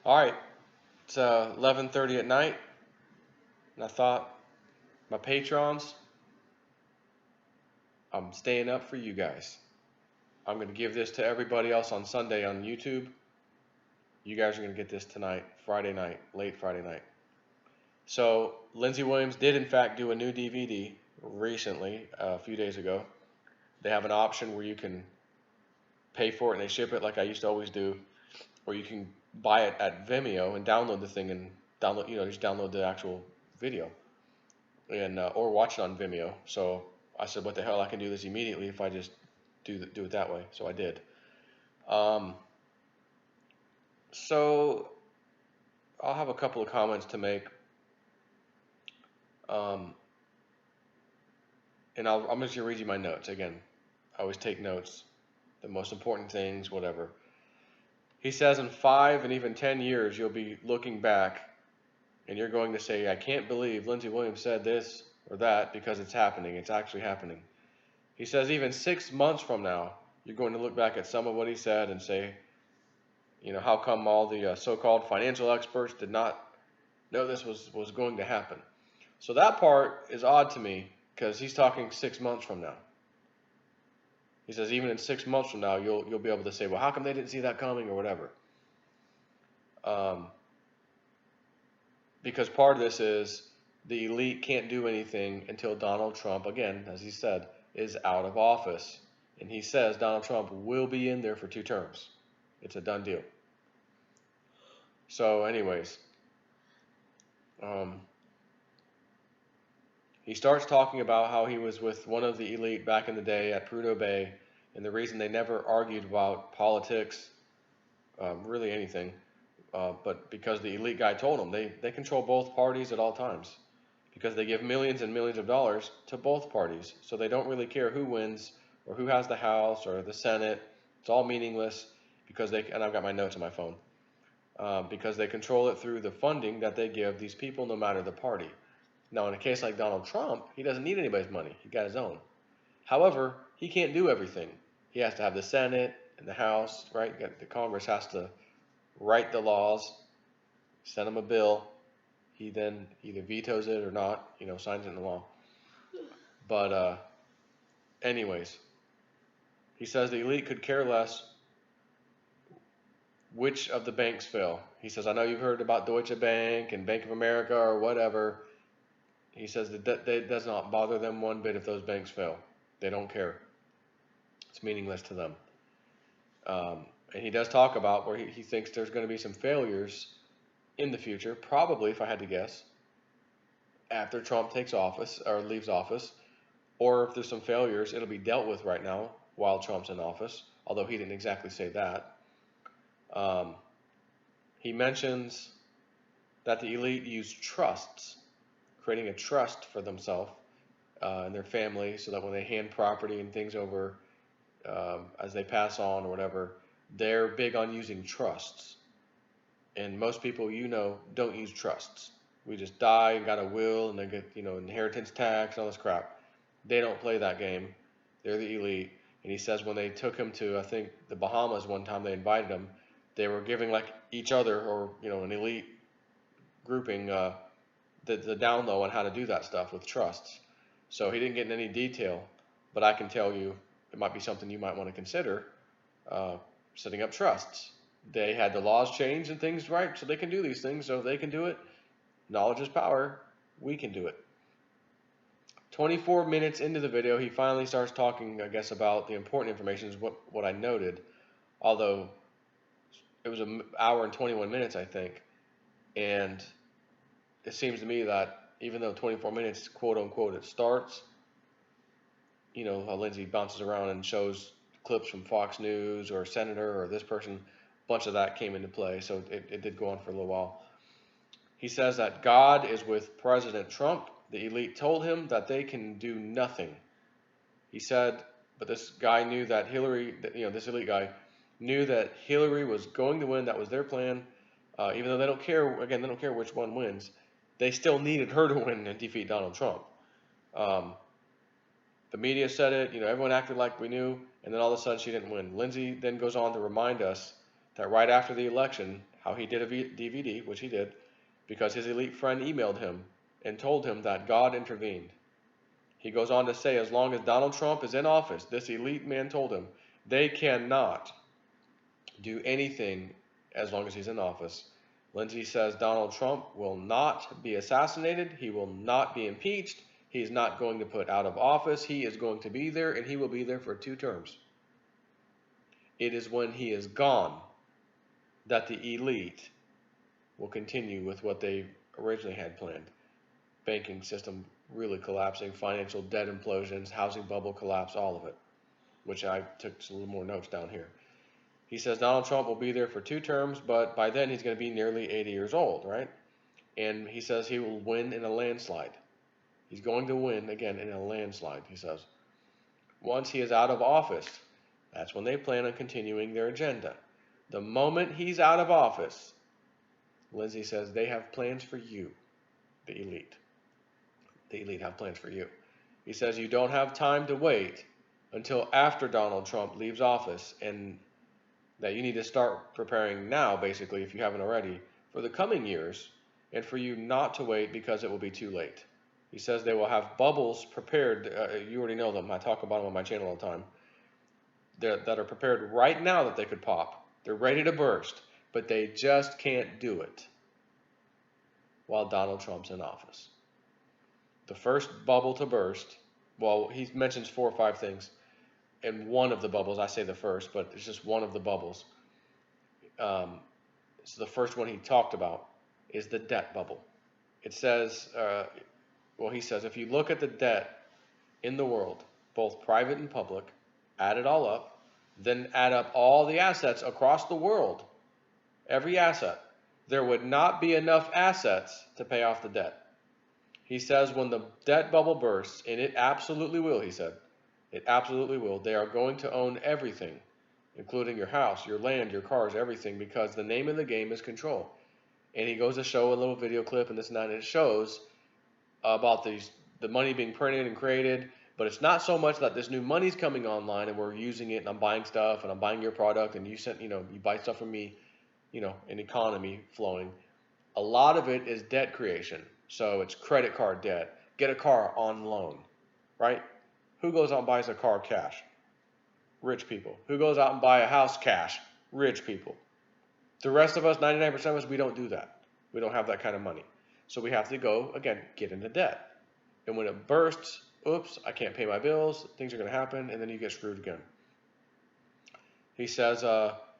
All right, it's 11:30 at night, and I thought, my patrons, I'm staying up for you guys. I'm gonna give this to everybody else on Sunday on YouTube. You guys are gonna get this tonight, Friday night, late Friday night. So Lindsey Williams did in fact do a new DVD recently, a few days ago. They have an option where you can pay for it and they ship it like I used to always do, or you can buy it at Vimeo and download the thing and just download the actual video and or watch it on Vimeo. So I said, what the hell? I can do this immediately if I just do it that way. So I did. Um, so I'll have a couple of comments to make, um, and I'm just gonna read you my notes again. I always take notes, the most important things, whatever. He says in 5 and even 10 years you'll be looking back and you're going to say, I can't believe Lindsey Williams said this or that because it's happening. It's actually happening. He says even 6 months from now, you're going to look back at some of what he said and say, how come all the so-called financial experts did not know this was going to happen? So that part is odd to me because he's talking 6 months from now. He says even in 6 months from now, you'll be able to say, well, how come they didn't see that coming or whatever? Because part of this is the elite can't do anything until Donald Trump, again, as he said, is out of office. And he says Donald Trump will be in there for 2 terms. It's a done deal. So, anyways, he starts talking about how he was with one of the elite back in the day at Prudhoe Bay, and the reason they never argued about politics, really anything, but because the elite guy told them they control both parties at all times, because they give millions and millions of dollars to both parties, so they don't really care who wins or who has the House or the Senate. It's all meaningless because and I've got my notes on my phone, because they control it through the funding that they give these people, no matter the party. Now, in a case like Donald Trump, he doesn't need anybody's money. He got his own. However, he can't do everything. He has to have the Senate and the House, right? The Congress has to write the laws, send him a bill. He then either vetoes it or not, signs it into law. But anyways, he says the elite could care less which of the banks fail. He says, I know you've heard about Deutsche Bank and Bank of America or whatever. He says that it does not bother them one bit if those banks fail. They don't care. It's meaningless to them. And he does talk about where he thinks there's going to be some failures in the future, probably, if I had to guess, after Trump takes office or leaves office, or if there's some failures, it'll be dealt with right now while Trump's in office, although he didn't exactly say that. He mentions that the elite use trusts, creating a trust for themselves and their family, so that when they hand property and things over as they pass on or whatever, they're big on using trusts. And most people, don't use trusts. We just die and got a will and they get, inheritance tax and all this crap. They don't play that game. They're the elite. And he says when they took him to, I think, the Bahamas one time, they invited him, they were giving like each other or, an elite grouping the down low on how to do that stuff with trusts. So he didn't get in any detail, but I can tell you it might be something you might want to consider, setting up trusts. They had the laws changed and things right, so they can do these things. So if they can do it, knowledge is power. We can do it. 24 minutes into the video, he finally starts talking, I guess, about the important information, is what I noted. Although it was an hour and 21 minutes, I think. And it seems to me that even though 24 minutes, quote unquote, it starts, how Lindsey bounces around and shows clips from Fox News or Senator or this person, a bunch of that came into play. So it did go on for a little while. He says that God is with President Trump. The elite told him that they can do nothing. He said, but this guy knew that Hillary, this elite guy, knew that Hillary was going to win. That was their plan. Even though they don't care, again, they don't care which one wins. They still needed her to win and defeat Donald Trump. The media said it, everyone acted like we knew, and then all of a sudden she didn't win. Lindsey then goes on to remind us that right after the election, how he did a DVD, which he did, because his elite friend emailed him and told him that God intervened. He goes on to say, as long as Donald Trump is in office, this elite man told him, they cannot do anything as long as he's in office. Lindsey says Donald Trump will not be assassinated. He will not be impeached. He's not going to put out of office. He is going to be there, and he will be there for 2 terms. It is when he is gone that the elite will continue with what they originally had planned. Banking system really collapsing, financial debt implosions, housing bubble collapse, all of it, which I took a little more notes down here. He says Donald Trump will be there for 2 terms, but by then he's going to be nearly 80 years old, right? And he says he will win in a landslide. He's going to win again in a landslide, he says. Once he is out of office, that's when they plan on continuing their agenda. The moment he's out of office, Lindsey says they have plans for you, the elite. The elite have plans for you. He says you don't have time to wait until after Donald Trump leaves office, and that you need to start preparing now, basically, if you haven't already, for the coming years, and for you not to wait because it will be too late. He says they will have bubbles prepared. You already know them. I talk about them on my channel all the time. That are prepared right now that they could pop. They're ready to burst, but they just can't do it while Donald Trump's in office. The first bubble to burst, well, he mentions 4 or 5 things. And one of the bubbles, I say the first, but it's just one of the bubbles. So the first one he talked about is the debt bubble. It says, he says, if you look at the debt in the world, both private and public, add it all up, then add up all the assets across the world, every asset, there would not be enough assets to pay off the debt. He says when the debt bubble bursts, and it absolutely will, he said, it absolutely will. They are going to own everything, including your house, your land, your cars, everything, because the name of the game is control. And he goes to show a little video clip and this and that, and it shows about the money being printed and created, but it's not so much that this new money's coming online and we're using it and I'm buying stuff and I'm buying your product and you buy stuff from me, an economy flowing. A lot of it is debt creation. So it's credit card debt. Get a car on loan, right? Who goes out and buys a car cash? Rich people. Who goes out and buy a house cash? Rich people. The rest of us, 99% of us, we don't do that. We don't have that kind of money. So we have to go, again, get into debt. And when it bursts, oops, I can't pay my bills, things are going to happen, and then you get screwed again. He says,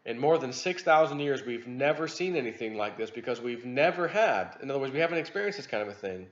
in more than 6,000 years, we've never seen anything like this because we've never had, in other words, we haven't experienced this kind of a thing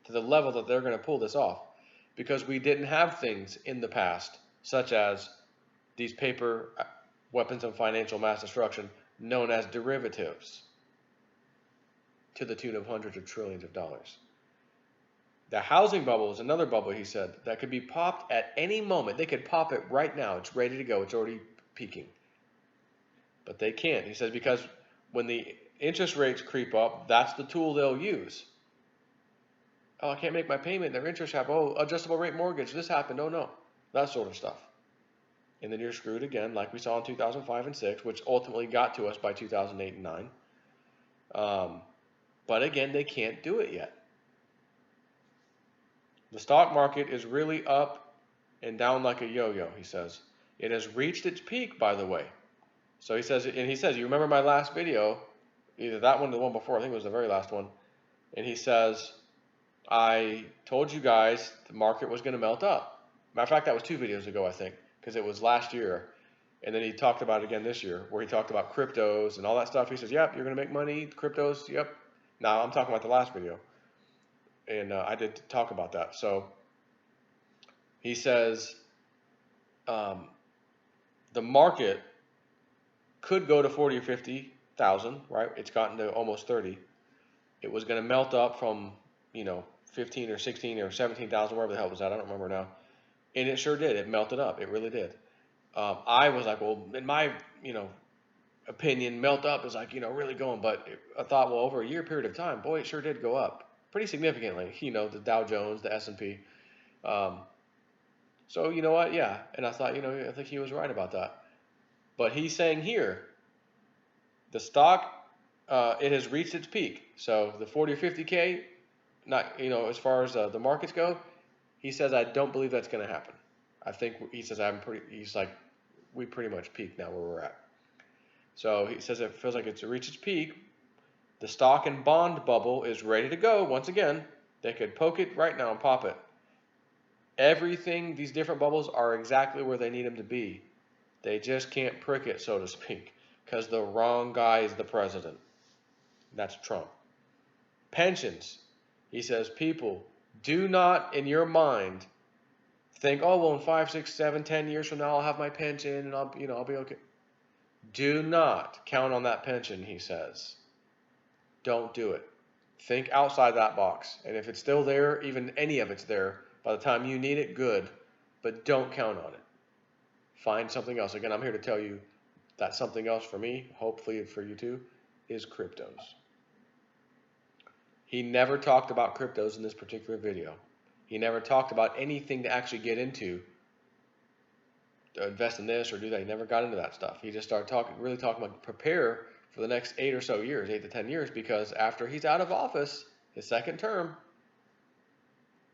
to the level that they're going to pull this off. Because we didn't have things in the past, such as these paper weapons of financial mass destruction known as derivatives, to the tune of hundreds of trillions of dollars. The housing bubble is another bubble, he said, that could be popped at any moment. They could pop it right now. It's ready to go. It's already peaking. But they can't. He says because when the interest rates creep up, that's the tool they'll use. Oh, I can't make my payment. Their interest happened. Oh, adjustable rate mortgage. This happened. Oh, no. That sort of stuff. And then you're screwed again, like we saw in 2005 and 6, which ultimately got to us by 2008 and 9. But again, they can't do it yet. The stock market is really up and down like a yo-yo, he says. It has reached its peak, by the way. So he says, you remember my last video, either that one or the one before, I think it was the very last one. And he says, I told you guys the market was going to melt up. Matter of fact, that was 2 videos ago, I think, because it was last year. And then he talked about it again this year, where he talked about cryptos and all that stuff. He says, yep, you're going to make money, cryptos, yep. Now, I'm talking about the last video. And I did talk about that. So he says the market could go to 40 or 50,000, right? It's gotten to almost 30. It was going to melt up from, 15 or 16 or 17,000, wherever the hell it was at. I don't remember now. And it sure did. It melted up. It really did. I was like, well, in my, opinion, melt up is like, really going. But I thought, well, over a year period of time, boy, it sure did go up pretty significantly. The Dow Jones, the S&P. So you know what? Yeah. And I thought, I think he was right about that. But he's saying here The stock, it has reached its peak. So the 40 or 50K, not, as far as the markets go, he says, I don't believe that's going to happen. I think he says, he's like, we pretty much peaked now where we're at. So he says it feels like it's reached its peak. The stock and bond bubble is ready to go once again. They could poke it right now and pop it. Everything, these different bubbles are exactly where they need them to be. They just can't prick it, so to speak, because the wrong guy is the president. That's Trump. Pensions. He says, people, do not in your mind think, oh, well, in 5, 6, 7, 10 years from now, I'll have my pension and I'll be okay. Do not count on that pension, he says. Don't do it. Think outside that box. And if it's still there, even any of it's there, by the time you need it, good. But don't count on it. Find something else. Again, I'm here to tell you that something else for me, hopefully for you too, is cryptos. He never talked about cryptos in this particular video. He never talked about anything to actually get into, to invest in this or do that. He never got into that stuff. He just started really talking about prepare for the next 8 or so years, 8 to 10 years, because after he's out of office, his second term,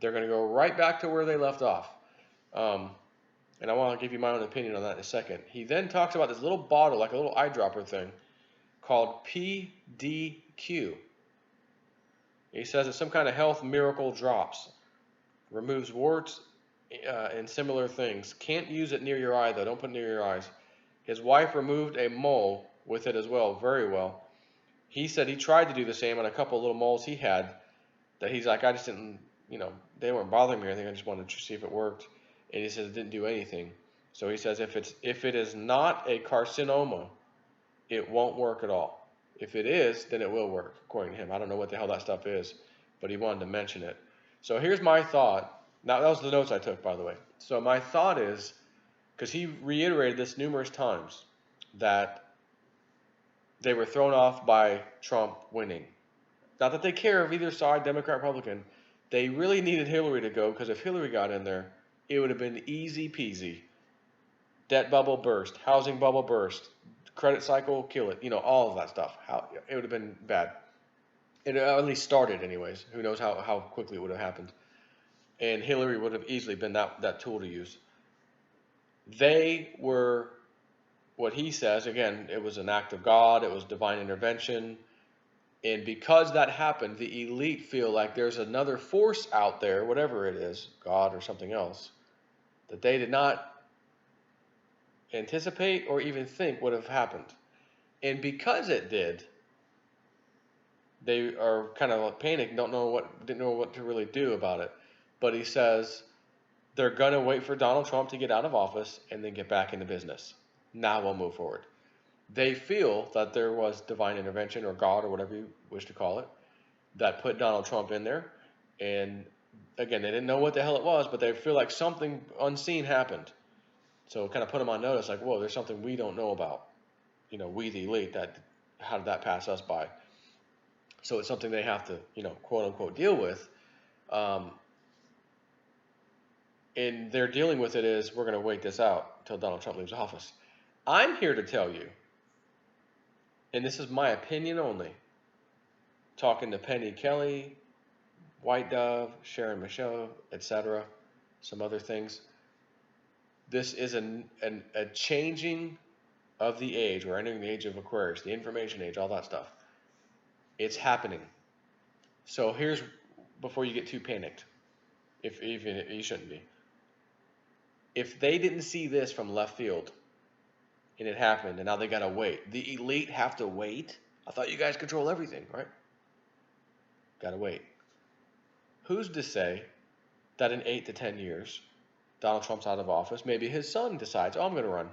they're going to go right back to where they left off. And I want to give you my own opinion on that in a second. He then talks about this little bottle, like a little eyedropper thing, called PDQ. He says it's some kind of health miracle drops. Removes warts and similar things. Can't use it near your eye, though. Don't put it near your eyes. His wife removed a mole with it as well, very well. He said he tried to do the same on a couple of little moles he had, that he's like, I just didn't, they weren't bothering me or anything. I just wanted to see if it worked. And he says it didn't do anything. So he says if it is not a carcinoma, it won't work at all. If it is, then it will work, according to him. I don't know what the hell that stuff is, but he wanted to mention it. So here's my thought. Now, that was the notes I took, by the way. So my thought is, because he reiterated this numerous times, that they were thrown off by Trump winning. Not that they care of either side, Democrat, Republican. They really needed Hillary to go, because if Hillary got in there, it would have been easy peasy. Debt bubble burst, housing bubble burst, credit cycle, kill it. All of that stuff. It would have been bad. It at least started anyways. Who knows how quickly it would have happened. And Hillary would have easily been that tool to use. They were, what he says, again, it was an act of God. It was divine intervention. And because that happened, the elite feel like there's another force out there, whatever it is, God or something else, that they did not anticipate or even think would have happened. And because it did, they are kind of panicked, didn't know what to really do about it. But he says they're going to wait for Donald Trump to get out of office and then get back into business. Now we'll move forward. They feel that there was divine intervention or God or whatever you wish to call it that put Donald Trump in there. And again, they didn't know what the hell it was, but they feel like something unseen happened. So it kind of put them on notice, like, whoa, there's something we don't know about. We the elite, how did that pass us by? So it's something they have to, quote unquote, deal with. And they're dealing with it is, we're going to wait this out until Donald Trump leaves office. I'm here to tell you, and this is my opinion only, talking to Penny Kelly, White Dove, Sharon Michaud, etc., some other things. This is a changing of the age. We're entering the age of Aquarius, the information age, all that stuff. It's happening. So here's, before you get too panicked, if even you shouldn't be. If they didn't see this from left field, and it happened, and now they gotta wait. The elite have to wait? I thought you guys control everything, right? Gotta wait. Who's to say that in 8 to 10 years, Donald Trump's out of office, maybe his son decides, I'm gonna run.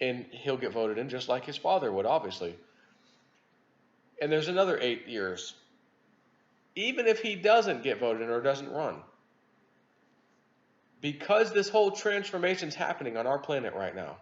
And he'll get voted in just like his father would, obviously. And there's another 8 years. Even if he doesn't get voted in or doesn't run, because this whole transformation's happening on our planet right now,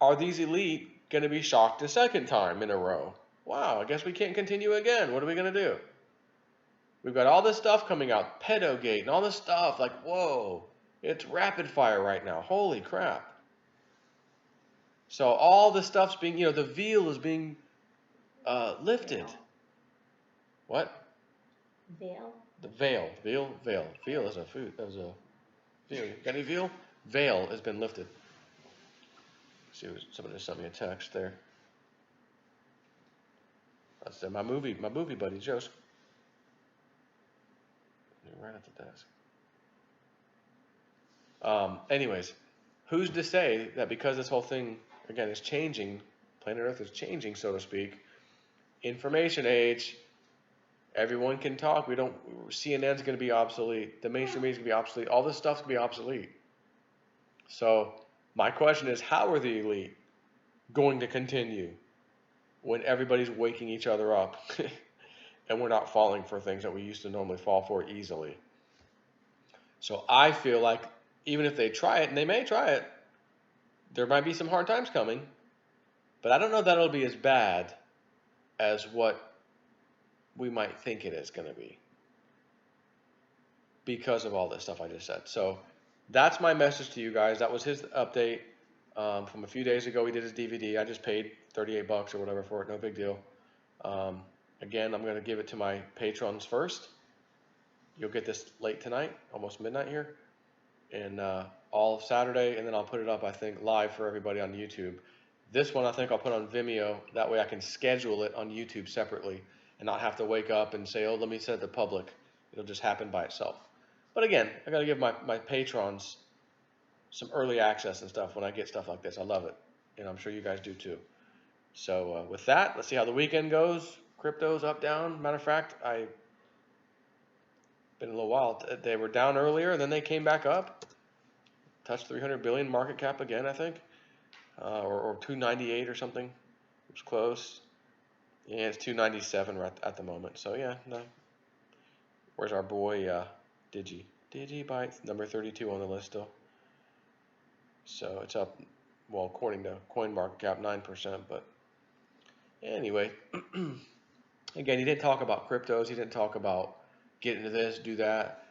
are these elite going to be shocked a second time in a row? Wow, I guess we can't continue again. What are we going to do? We've got all this stuff coming out, pedogate and all this stuff, like, whoa, it's rapid fire right now. Holy crap. So all the stuff's being, the veil is being lifted. Veil. What? Veil? The veil. Veil. Veal is a food. That was a veal. Got any veal? Veil has been lifted. Let's see, somebody just sent me a text there. That's my movie buddy, Joseph. Right at the desk. Anyways, who's to say that because this whole thing, again, is changing, planet Earth is changing, so to speak, information age, everyone can talk. CNN's going to be obsolete. The mainstream media is going to be obsolete. All this stuff's going to be obsolete. So my question is, how are the elite going to continue when everybody's waking each other up and we're not falling for things that we used to normally fall for easily? So I feel like even if they try it, and they may try it, there might be some hard times coming, but I don't know that it'll be as bad as what we might think it is going to be because of all this stuff I just said. So that's my message to you guys. That was his update from a few days ago. He did his DVD. I just paid $38 or whatever for it. No big deal. Again, I'm going to give it to my patrons first. You'll get this late tonight, almost midnight here, and all Saturday, and then I'll put it up, I think, live for everybody on YouTube. This one I think I'll put on Vimeo. That way I can schedule it on YouTube separately and not have to wake up and say, oh, let me send it to public. It'll just happen by itself. But again, I got to give my patrons some early access and stuff when I get stuff like this. I love it, and I'm sure you guys do too. So with that, let's see how the weekend goes. Crypto's up, down. Matter of fact, been a little while. They were down earlier, and then they came back up. Touched 300 billion market cap again, I think, or 298 or something. It was close. Yeah, it's 297 right at the moment. So yeah, no. Where's our boy Digibyte, number 32 on the list still. So it's up, well, according to CoinMarketCap, 9%. But anyway, again, he didn't talk about cryptos. He didn't talk about get into this, do that.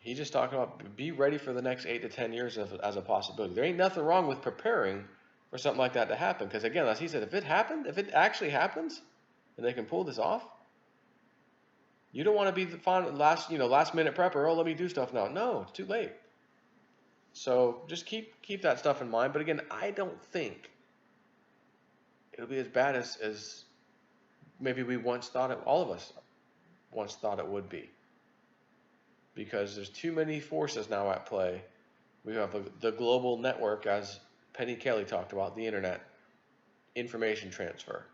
He just talked about be ready for the next 8 to 10 years as a possibility. There ain't nothing wrong with preparing for something like that to happen. Because again, as he said, if it actually happens, and they can pull this off, you don't want to be the last minute prepper. Oh, let me do stuff now. No, it's too late. So just keep that stuff in mind. But again, I don't think it'll be as bad as maybe we once thought it. All of us once thought it would be. Because there's too many forces now at play. We have the global network, as Penny Kelly talked about, the internet, information transfer.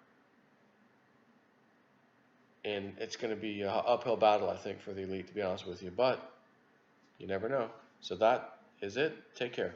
And it's going to be an uphill battle, I think, for the elite, to be honest with you. But you never know. So that is it. Take care.